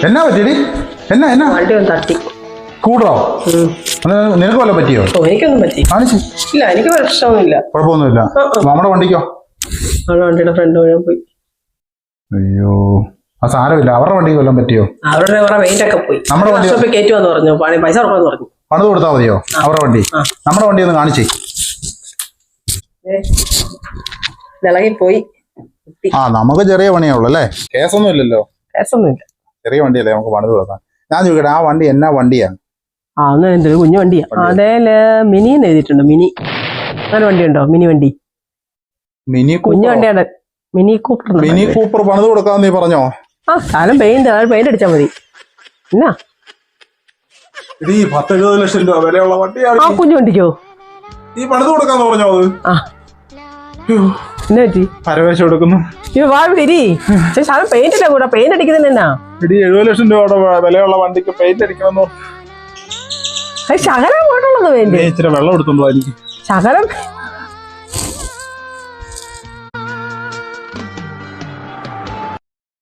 എന്നാ പറ്റിയടി? എന്നാ വണ്ടി ഒന്ന് തട്ടി. കൂടോ? നിനക്ക് വല്ല പറ്റിയോ? എനിക്കൊന്നും പറ്റി ഇല്ല. എനിക്ക് പ്രശ്നമൊന്നുമില്ല. കുഴപ്പമൊന്നുമില്ല. നമ്മുടെ വണ്ടിക്കോ? വണ്ടിയുടെ ഫ്രണ്ട് മുഴുവൻ പോയി. അയ്യോ, ആ സാരമില്ല. അവരുടെ വണ്ടിക്ക് വല്ലതും പറ്റിയോ? അവരുടെ വെയിറ്റ് ഒക്കെ പോയി. നമ്മുടെ വണ്ടി കയറ്റുമെന്ന് പറഞ്ഞു. പൈസ കൊടുക്കാന്ന് പറഞ്ഞു. പണിത് കൊടുത്താൽ മതിയോ അവരുടെ വണ്ടി? നമ്മുടെ വണ്ടി ഒന്ന് കാണിച്ചേ. ഇളകിപ്പോയി. നമുക്ക് ചെറിയ പണിയുള്ളൂ അല്ലേ? കേസൊന്നും ഇല്ലല്ലോ. കേസൊന്നുമില്ല. ചെറിയ വണ്ടിയല്ലേ, നമുക്ക് പണിത് കൊടുക്കാം. ഞാൻ ചോദിക്കട്ടെ, ആ വണ്ടി എന്നാ വണ്ടിയാണ്? ഒന്ന് എന്തൊരു കുഞ്ഞു വണ്ടിയാ. അതേല് മിനി എന്ന് എഴുതിയിട്ടുണ്ട്. മിനി അങ്ങനെ വണ്ടി ഉണ്ടോ? മിനി വണ്ടി, കുഞ്ഞു വണ്ടിയാണ്. മിനി കൂപ്പർ പണിത് കൊടുക്കാന്ന് നീ പറഞ്ഞോ? കാലം പെയിന്റ് അടിച്ചാൽ മതി. എന്നാ 10-70 ലക്ഷം രൂപ വിലയുള്ള വണ്ടിയാണ്. ആ കുഞ്ഞു വണ്ടിക്കോ? നീ പണിത് കൊടുക്കാന്ന് പറഞ്ഞോ? എന്നാ പറ്റി? പരവേശം എടുക്കുന്നു. പെയിന്റ് കൂടെ പെയിന്റ് അടിക്കുന്നതിനാ 70 ലക്ഷം രൂപയുടെ വിലയുള്ള വണ്ടിക്ക് പെയിന്റ് അടിക്കണമെന്നോ? ശകലം പോയിട്ടുള്ളത് വേണ്ടി. ഇച്ചിരി വെള്ളം എടുത്തുണ്ടോ? എനിക്ക് ശകലം